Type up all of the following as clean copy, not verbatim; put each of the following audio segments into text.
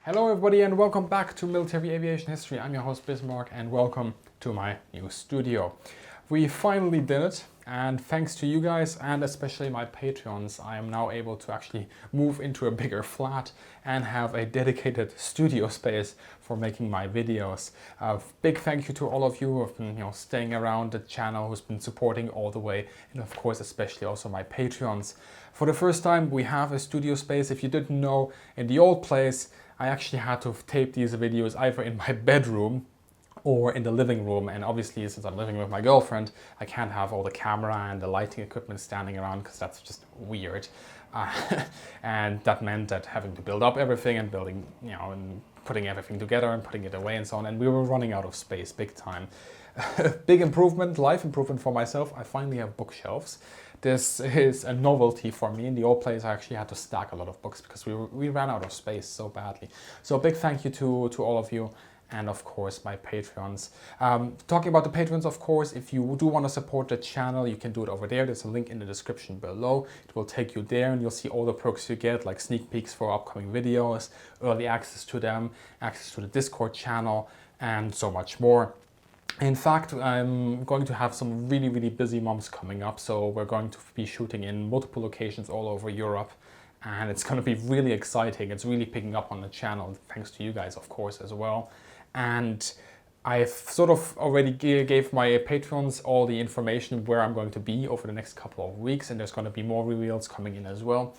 Hello everybody and welcome back to Military Aviation History. I'm your host Bismarck and welcome to my new studio. We finally did it, and thanks to you guys and especially my Patreons, I am now able to actually move into a bigger flat and have a dedicated studio space for making my videos. Big thank you to all of you who have been staying around the channel, who's been supporting all the way, and of course especially also my Patreons. For the first time we have a studio space. If you didn't know, in the old place I actually had to tape these videos either in my bedroom or in the living room, and obviously since I'm living with my girlfriend I can't have all the camera and the lighting equipment standing around because that's just weird. And that meant that having to build up everything and building, and putting everything together and putting it away and so on, and we were running out of space big time. Big improvement, life improvement for myself. I finally have bookshelves. This is a novelty for me. In the old place I actually had to stack a lot of books because we ran out of space so badly. So a big thank you to all of you, and of course my Patreons. Talking about the Patreons, of course, if you do want to support the channel, you can do it over there. There's a link in the description below. It will take you there and you'll see all the perks you get, like sneak peeks for upcoming videos, early access to them, access to the Discord channel, and so much more. In fact, I'm going to have some really busy months coming up, so we're going to be shooting in multiple locations all over Europe, and it's going to be really exciting. It's really picking up on the channel, thanks to you guys, of course, as well. And I've sort of already gave my patrons all the information where I'm going to be over the next couple of weeks, and there's going to be more reveals coming in as well.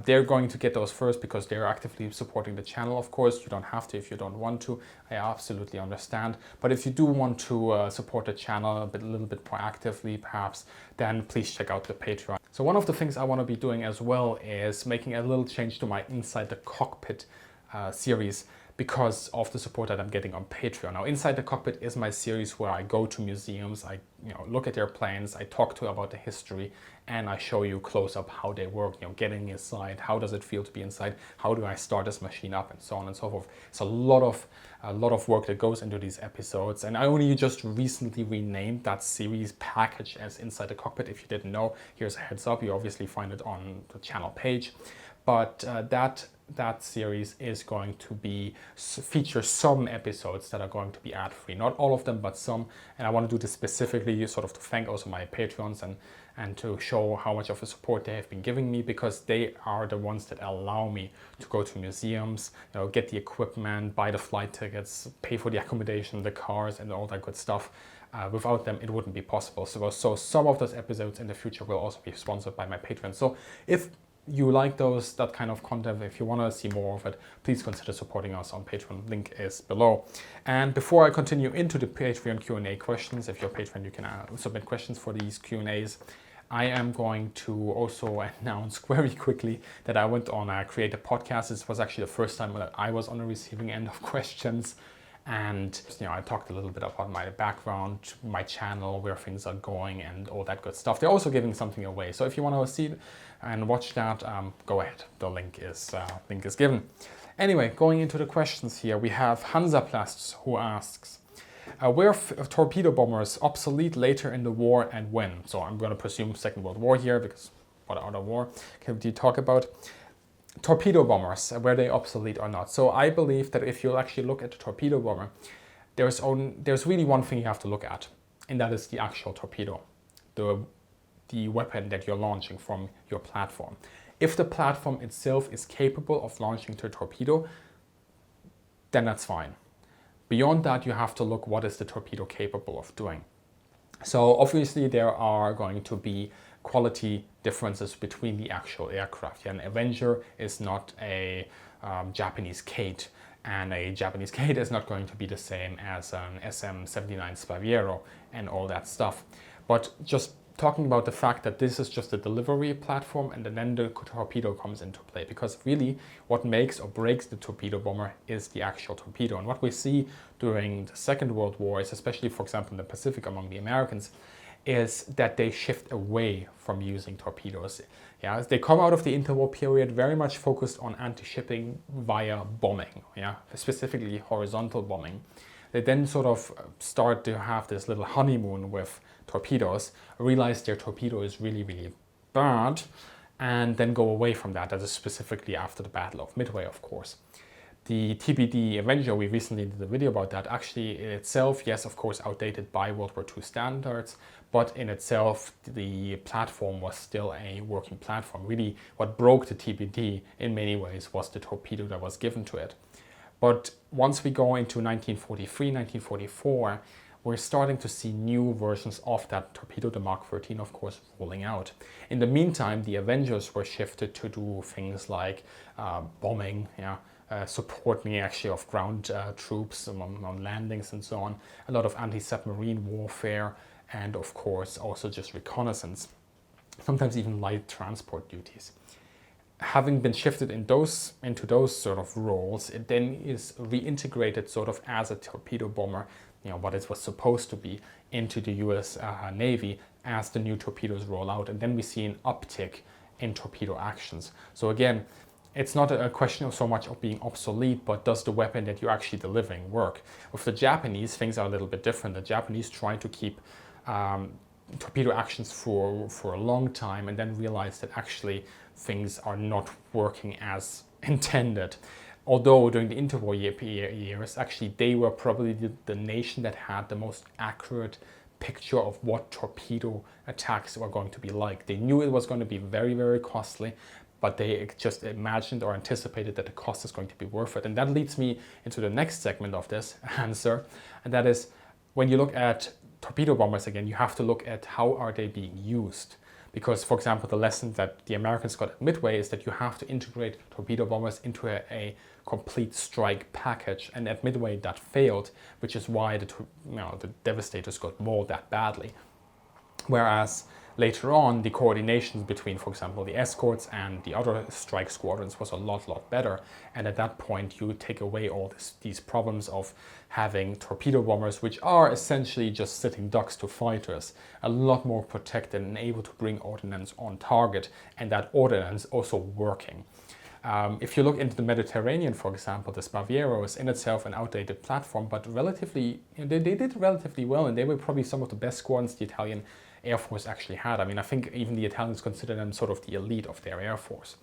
They're going to get those first because they're actively supporting the channel. Of course, you don't have to if you don't want to. I absolutely understand. But if you do want to support the channel a little bit proactively, perhaps, then please check out the Patreon. So one of the things I want to be doing as well is making a little change to my Inside the Cockpit series, because of the support that I'm getting on Patreon. Now, Inside the Cockpit is my series where I go to museums, I look at their planes, I talk about the history, and I show you close up how they work, getting inside, how does it feel to be inside, how do I start this machine up, and so on and so forth. It's a lot of work that goes into these episodes, and I only just recently renamed that series package as Inside the Cockpit. If you didn't know, here's a heads up. You obviously find it on the channel page, but that series is going to feature some episodes that are going to be ad-free. Not all of them, but some. And I want to do this specifically sort of to thank also my Patreons and to show how much of a support they have been giving me, because they are the ones that allow me to go to museums, get the equipment, buy the flight tickets, pay for the accommodation, the cars, and all that good stuff. Without them, it wouldn't be possible. So some of those episodes in the future will also be sponsored by my Patreon. So if you like that kind of content, if you want to see more of it, please consider supporting us on Patreon. Link is below. And before I continue into the Patreon Q&A questions, if you're a patron, you can submit questions for these Q&As. I am going to also announce very quickly that I went on a Create a Podcast. This was actually the first time that I was on the receiving end of questions. And I talked a little bit about my background, my channel, where things are going, and all that good stuff. They're also giving something away, so if you want to see and watch that, go ahead. The link is given. Anyway, going into the questions here, we have Hansaplast, who asks, were torpedo bombers obsolete later in the war, and when? So I'm going to presume Second World War here, because what other war can we talk about? Torpedo bombers, were they obsolete or not? So I believe that if you actually look at the torpedo bomber, there's really one thing you have to look at, and that is the actual torpedo, the weapon that you're launching from your platform. If the platform itself is capable of launching the torpedo, then that's fine. Beyond that, you have to look what is the torpedo capable of doing. So obviously there are going to be quality differences between the actual aircraft. An Avenger is not a Japanese Kate, and a Japanese Kate is not going to be the same as an SM-79 Spaviero and all that stuff. But just talking about the fact that this is just a delivery platform, and then the torpedo comes into play, because really what makes or breaks the torpedo bomber is the actual torpedo. And what we see during the Second World War is, especially for example in the Pacific among the Americans, is that they shift away from using torpedoes. They come out of the interwar period very much focused on anti-shipping via bombing, specifically horizontal bombing. They then sort of start to have this little honeymoon with torpedoes, realize their torpedo is really bad, and then go away from that. That is specifically after the Battle of Midway, of course. The TBD Avenger, we recently did a video about that, actually in itself, yes, of course, outdated by World War II standards, but in itself, the platform was still a working platform. Really, what broke the TBD in many ways was the torpedo that was given to it. But once we go into 1943, 1944, we're starting to see new versions of that torpedo, the Mark 13, of course, rolling out. In the meantime, the Avengers were shifted to do things like bombing, supporting actually of ground troops on landings and so on, a lot of anti-submarine warfare, and of course also just reconnaissance, sometimes even light transport duties. Having been shifted into those sort of roles, it then is reintegrated sort of as a torpedo bomber, what it was supposed to be, into the US Navy as the new torpedoes roll out, and then we see an uptick in torpedo actions. So again, it's not a question of so much of being obsolete, but does the weapon that you're actually delivering work? With the Japanese, things are a little bit different. The Japanese try to keep torpedo actions for a long time and then realize that actually things are not working as intended. Although during the interwar years, actually they were probably the nation that had the most accurate picture of what torpedo attacks were going to be like. They knew it was going to be very, very costly, but they just imagined or anticipated that the cost is going to be worth it. And that leads me into the next segment of this answer, and that is, when you look at torpedo bombers again, you have to look at how are they being used. Because, for example, the lesson that the Americans got at Midway is that you have to integrate torpedo bombers into a complete strike package, and at Midway that failed, which is why the Devastators got mauled that badly. Whereas later on, the coordination between, for example, the escorts and the other strike squadrons was a lot better. And at that point, you take away all these problems of having torpedo bombers, which are essentially just sitting ducks to fighters, a lot more protected and able to bring ordnance on target, and that ordnance also working. If you look into the Mediterranean, for example, the Spaviero is in itself an outdated platform, but relatively, they did relatively well, and they were probably some of the best squadrons the Italian Air Force actually had. I mean, I think even the Italians consider them sort of the elite of their Air Force.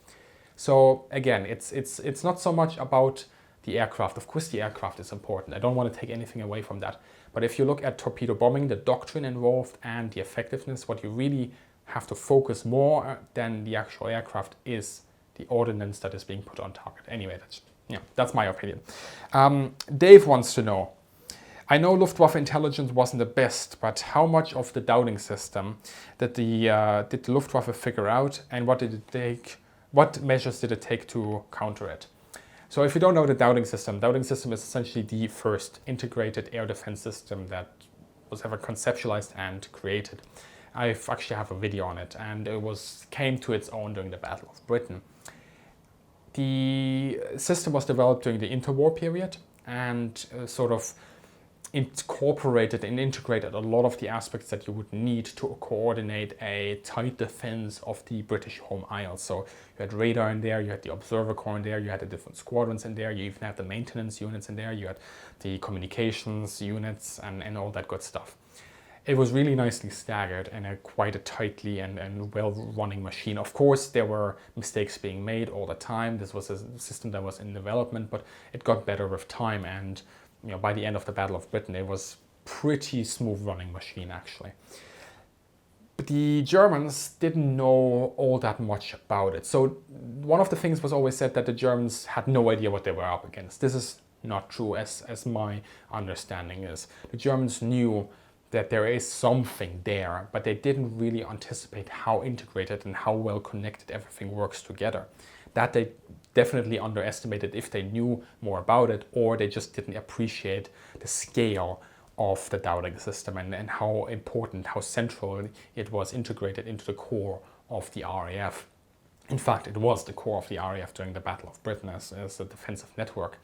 So again, it's not so much about the aircraft. Of course, the aircraft is important. I don't want to take anything away from that. But if you look at torpedo bombing, the doctrine involved and the effectiveness, what you really have to focus more than the actual aircraft is the ordnance that is being put on target. Anyway, that's my opinion. Dave wants to know, I know Luftwaffe intelligence wasn't the best, but how much of the Dowding system did the Luftwaffe figure out, and what did it take? What measures did it take to counter it? So if you don't know the Dowding system is essentially the first integrated air defense system that was ever conceptualized and created. I actually have a video on it, and it came to its own during the Battle of Britain. The system was developed during the interwar period and sort of incorporated and integrated a lot of the aspects that you would need to coordinate a tight defense of the British home Isles. So you had radar in there, you had the observer corps in there, you had the different squadrons in there, you even had the maintenance units in there, you had the communications units and all that good stuff. It was really nicely staggered and quite a tightly and well-running machine. Of course, there were mistakes being made all the time. This was a system that was in development, but it got better with time, and by the end of the Battle of Britain, it was pretty smooth running machine actually. But the Germans didn't know all that much about it. So one of the things was always said that the Germans had no idea what they were up against. This is not true as my understanding is. The Germans knew that there is something there, but they didn't really anticipate how integrated and how well connected everything works together. That they definitely underestimated if they knew more about it, or they just didn't appreciate the scale of the Dowding system and how important, how central it was integrated into the core of the RAF. In fact, it was the core of the RAF during the Battle of Britain as a defensive network.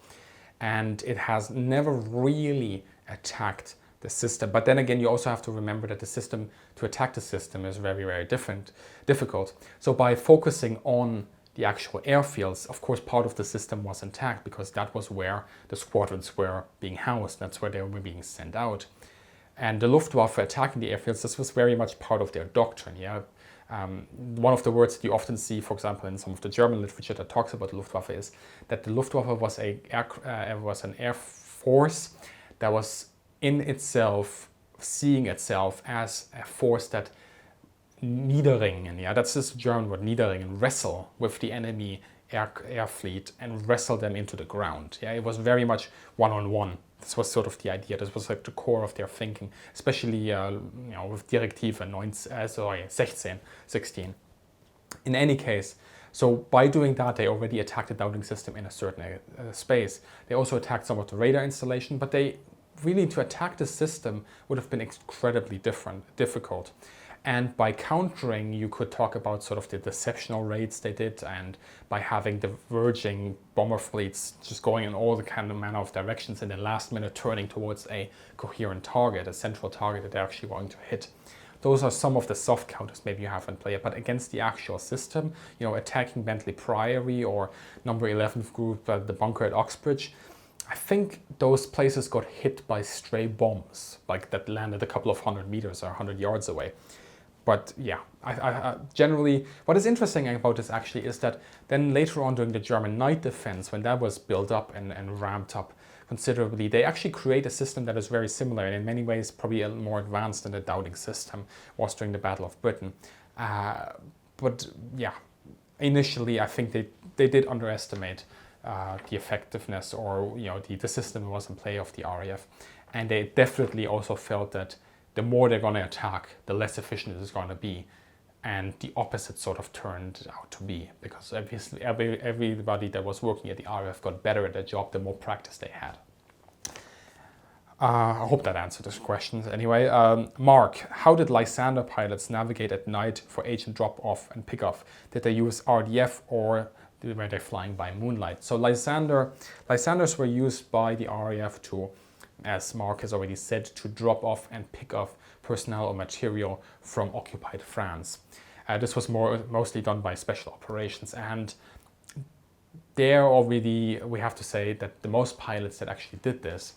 And it has never really attacked the system. But then again, you also have to remember that to attack the system is very, very difficult. So by focusing on the actual airfields, of course, part of the system was intact because that was where the squadrons were being housed. That's where they were being sent out. And the Luftwaffe attacking the airfields, this was very much part of their doctrine. One of the words that you often see, for example, in some of the German literature that talks about the Luftwaffe is that the Luftwaffe was an air force that was in itself seeing itself as a force that niederringen, yeah, that's this German word, niederringen, wrestle with the enemy air fleet and wrestle them into the ground. Yeah, it was very much one-on-one. This was sort of the idea. This was like the core of their thinking, especially with Directive 16. In any case, so by doing that, they already attacked the Dowding system in a certain space. They also attacked some of the radar installation, but they really, to attack the system would have been incredibly difficult. And by countering, you could talk about sort of the deceptional raids they did, and by having diverging bomber fleets just going in all the kind of manner of directions and then last minute turning towards a coherent target, a central target that they're actually going to hit. Those are some of the soft counters maybe you have in play, but against the actual system, attacking Bentley Priory or number 11th group, the bunker at Oxbridge, I think those places got hit by stray bombs, like that landed a couple of 100 meters or 100 yards away. But yeah, I generally, what is interesting about this actually is that then later on during the German night defense, when that was built up and ramped up considerably, they actually create a system that is very similar and in many ways probably a little more advanced than the Dowding system was during the Battle of Britain. But yeah, initially I think they did underestimate the effectiveness or the system that was in play of the RAF, and they definitely also felt that the more they're going to attack, the less efficient it is going to be. And the opposite sort of turned out to be, because obviously everybody that was working at the RAF got better at their job the more practice they had. I hope that answered this question. Anyway, Mark, how did Lysander pilots navigate at night for agent drop-off and pick-off? Did they use RDF or were they flying by moonlight? So Lysanders were used by the RAF to, as Mark has already said, to drop off and pick off personnel or material from occupied France. This was mostly done by Special Operations, and there already we have to say that the most pilots that actually did this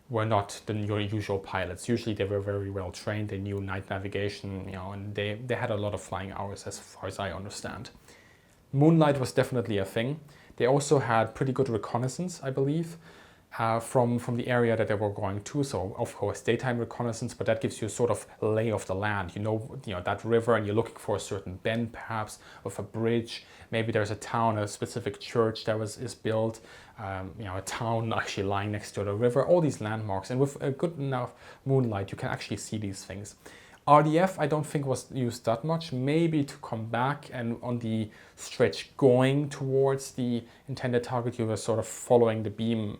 were not the usual pilots. Usually they were very well trained, they knew night navigation, and they had a lot of flying hours as far as I understand. Moonlight was definitely a thing. They also had pretty good reconnaissance, I believe, from the area that they were going to. So of course daytime reconnaissance, but that gives you a sort of lay of the land. You know that river, and you're looking for a certain bend perhaps of a bridge. Maybe there's a town, a specific church that is built. A town actually lying next to the river. All these landmarks, and with a good enough moonlight, you can actually see these things. RDF I don't think was used that much, maybe to come back and on the stretch going towards the intended target you were sort of following the beam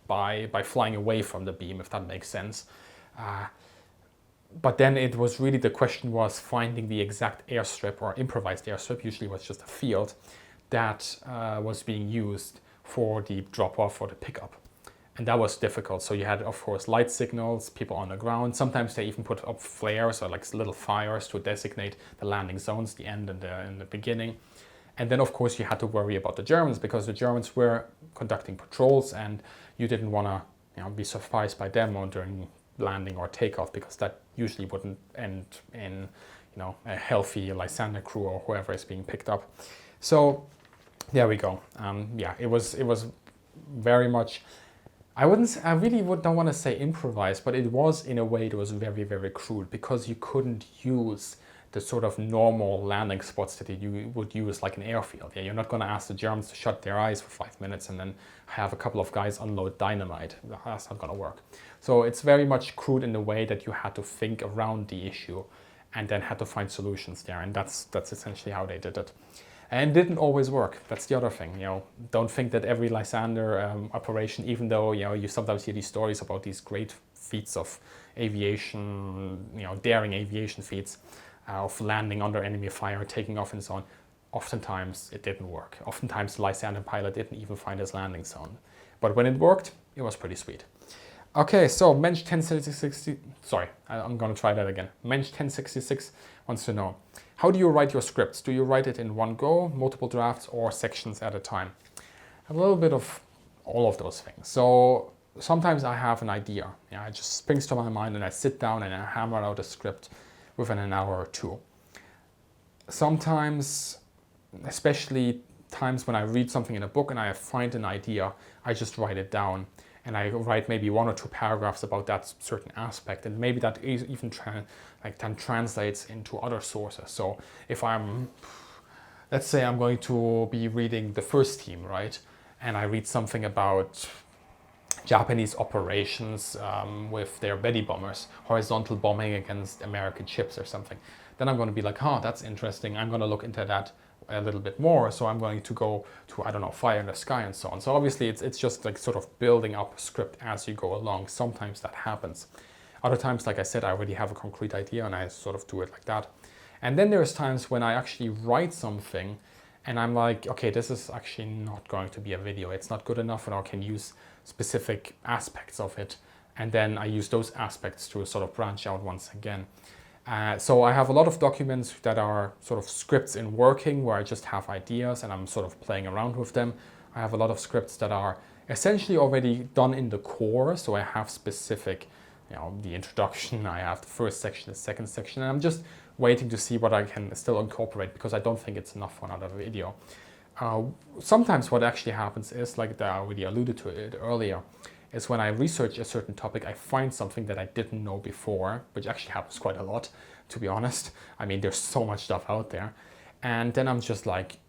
by flying away from the beam, if that makes sense. But then it was really, the question was finding the exact airstrip or improvised airstrip, usually was just a field, that was being used for the drop-off or the pickup. And that was difficult. So you had, of course, light signals, people on the ground. Sometimes they even put up flares or like little fires to designate the landing zones, the end and the beginning. And then, of course, you had to worry about the Germans, because the Germans were conducting patrols, and you didn't want to be surprised by them during landing or takeoff, because that usually wouldn't end in a healthy Lysander crew or whoever is being picked up. So there we go. It was very much, I really don't want to say improvised, but it was, in a way, it was very, very crude, because you couldn't use the sort of normal landing spots that you would use like an airfield. Yeah, you're not going to ask the Germans to shut their eyes for 5 minutes and then have a couple of guys unload dynamite. That's not going to work. So it's very much crude in the way that you had to think around the issue and then had to find solutions there. And that's essentially how they did it. And it didn't always work. That's the other thing. Don't think that every Lysander operation, even though you sometimes hear these stories about these great feats of aviation, daring aviation feats, of landing under enemy fire, taking off and so on. Oftentimes it didn't work. Oftentimes the Lysander pilot didn't even find his landing zone. But when it worked, it was pretty sweet. Okay, so Mensch 1066, I'm going to try that again. Mensch 1066 wants to know, how do you write your scripts? Do you write it in one go, multiple drafts, or sections at a time? A little bit of all of those things. So sometimes I have an idea. It just springs to my mind and I sit down and I hammer out a script within an hour or two. sometimes, especially times when I read something in a book and I find an idea, I just write it down. And I write maybe 1 or 2 paragraphs about that certain aspect, and maybe that even then translates into other sources. So if let's say I'm going to be reading the first team, right? And I read something about Japanese operations with their Betty bombers, horizontal bombing against American ships or something. Then I'm going to be like, oh, that's interesting. I'm going to look into that a little bit more. So I'm going to go to, I don't know, Fire in the Sky and so on. So obviously it's just like sort of building up a script as you go along. Sometimes that happens. Other times, like I said, I already have a concrete idea and I sort of do it like that. And then there's times when I actually write something and I'm like, okay, this is actually not going to be a video. It's not good enough, and I can use specific aspects of it. And then I use those aspects to sort of branch out once again. So I have a lot of documents that are sort of scripts in working where I just have ideas and I'm sort of playing around with them. I have a lot of scripts that are essentially already done in the core. So I have specific, the introduction, I have the first section, the second section, and I'm just waiting to see what I can still incorporate because I don't think it's enough for another video. Sometimes what actually happens is, like I already alluded to it earlier, is when I research a certain topic, I find something that I didn't know before, which actually happens quite a lot, to be honest. I mean, there's so much stuff out there. And then I'm just like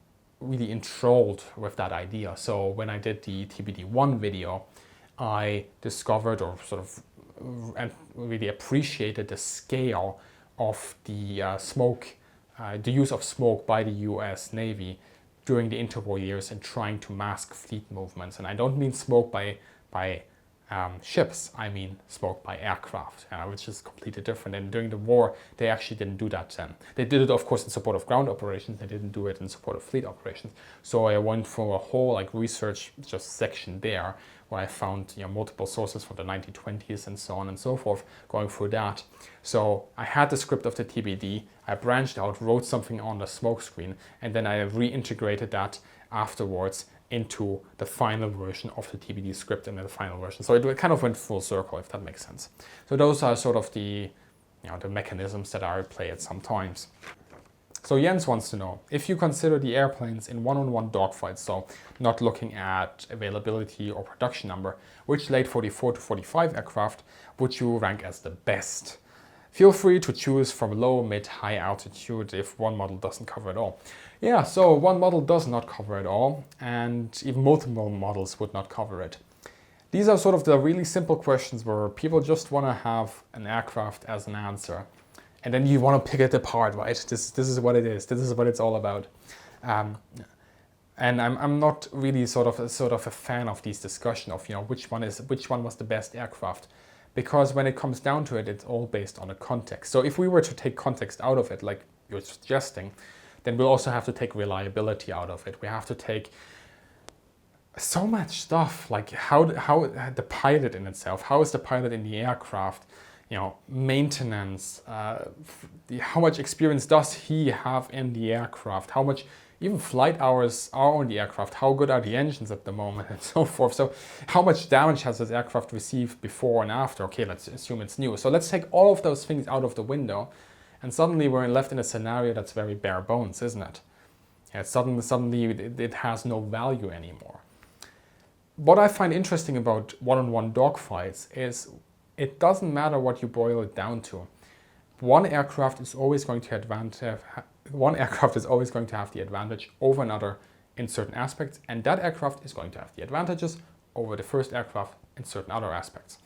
really enthralled with that idea. So when I did the TBD-1 video, I discovered or sort of and really appreciated the scale of the the use of smoke by the US Navy during the interwar years in trying to mask fleet movements. And I don't mean smoke by ships, I mean smoke by aircraft, which is completely different. And during the war, they actually didn't do that then. They did it, of course, in support of ground operations. They didn't do it in support of fleet operations. So I went for a whole research just section there, where I found multiple sources from the 1920s and so on and so forth, going through that. So I had the script of the TBD, I branched out, wrote something on the smoke screen, and then I reintegrated that afterwards into the final version of the TBD script and the final version. So it kind of went full circle, if that makes sense. So those are sort of the mechanisms that are at play at some times. So Jens wants to know, if you consider the airplanes in one-on-one dogfights, so not looking at availability or production number, which late 44 to 45 aircraft would you rank as the best? Feel free to choose from low, mid, high altitude if one model doesn't cover it all. Yeah, so one model does not cover it all, and even multiple models would not cover it. These are sort of the really simple questions where people just want to have an aircraft as an answer. And then you want to pick it apart, right? This is what it is. This is what it's all about. And I'm not really sort of a fan of these discussion of which one was the best aircraft, because when it comes down to it, it's all based on a context. So if we were to take context out of it, like you're suggesting, then we'll also have to take reliability out of it. We have to take so much stuff, like how the pilot in itself, how is the pilot in the aircraft, maintenance, how much experience does he have in the aircraft, how much even flight hours are on the aircraft, how good are the engines at the moment, and so forth. So how much damage has this aircraft received before and after? Okay, let's assume it's new. So let's take all of those things out of the window, and suddenly we're left in a scenario that's very bare bones, isn't it? Yeah, suddenly it has no value anymore. What I find interesting about one-on-one dogfights is it doesn't matter what you boil it down to. One aircraft is always going to have the advantage over another in certain aspects, and that aircraft is going to have the advantages over the first aircraft in certain other aspects.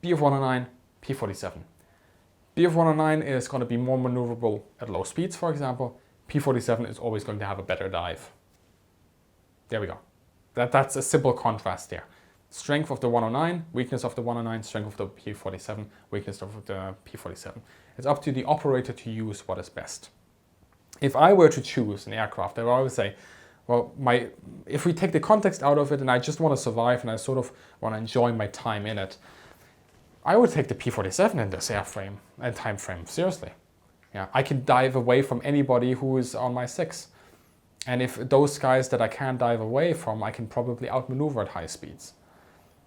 Bf-109, P-47. Bf-109 is going to be more maneuverable at low speeds, for example. P-47 is always going to have a better dive. There we go. That's a simple contrast there. Strength of the 109, weakness of the 109, strength of the P-47, weakness of the P-47. It's up to the operator to use what is best. If I were to choose an aircraft, I would always say, well, if we take the context out of it and I just want to survive and I sort of want to enjoy my time in it, I would take the P-47 in this airframe and time frame, seriously. Yeah, I can dive away from anybody who is on my 6. And if those guys that I can't dive away from, I can probably outmaneuver at high speeds.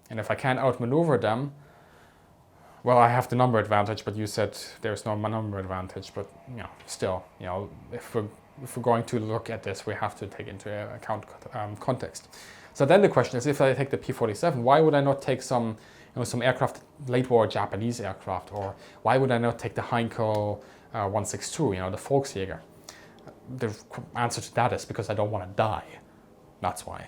And if I can't outmaneuver them, well, I have the number advantage, but you said there's no number advantage. But still, if we're going to look at this, we have to take into account context. So then the question is, if I take the P-47, why would I not take some aircraft, late war Japanese aircraft, or why would I not take the Heinkel 162, the Volksjäger? The answer to that is because I don't want to die. That's why.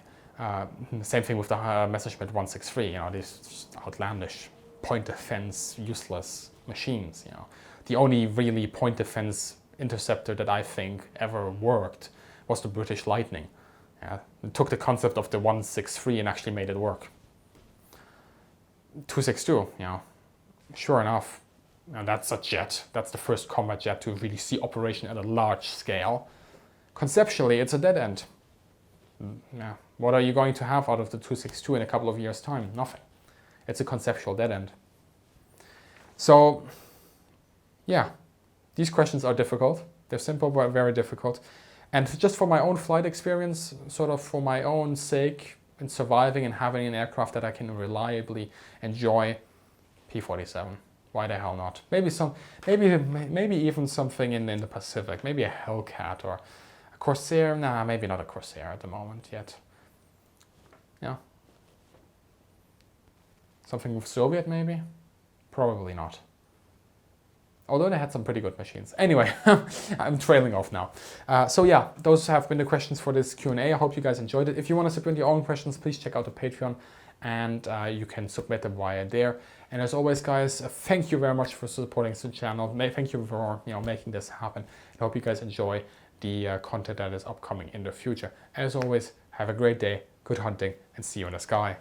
Same thing with the Messerschmitt 163. These outlandish point defense, useless machines. The only really point defense interceptor that I think ever worked was the British Lightning. It took the concept of the 163 and actually made it work. 262, sure enough, that's a jet. That's the first combat jet to really see operation at a large scale. Conceptually, it's a dead end. What are you going to have out of the 262 in a couple of years' time? Nothing. It's a conceptual dead end. So, these questions are difficult. They're simple but very difficult. And just for my own flight experience, sort of for my own sake in surviving and having an aircraft that I can reliably enjoy, P-47. Why the hell not? Maybe even something in the Pacific. Maybe a Hellcat or a Corsair. Nah, maybe not a Corsair at the moment yet. Something with Soviet maybe? Probably not. Although they had some pretty good machines. Anyway, I'm trailing off now. So those have been the questions for this Q&A. I hope you guys enjoyed it. If you want to submit your own questions, please check out the Patreon, and you can submit them via there. And as always, guys, thank you very much for supporting the channel. Thank you for making this happen. I hope you guys enjoy the content that is upcoming in the future. As always, have a great day, good hunting, and see you in the sky.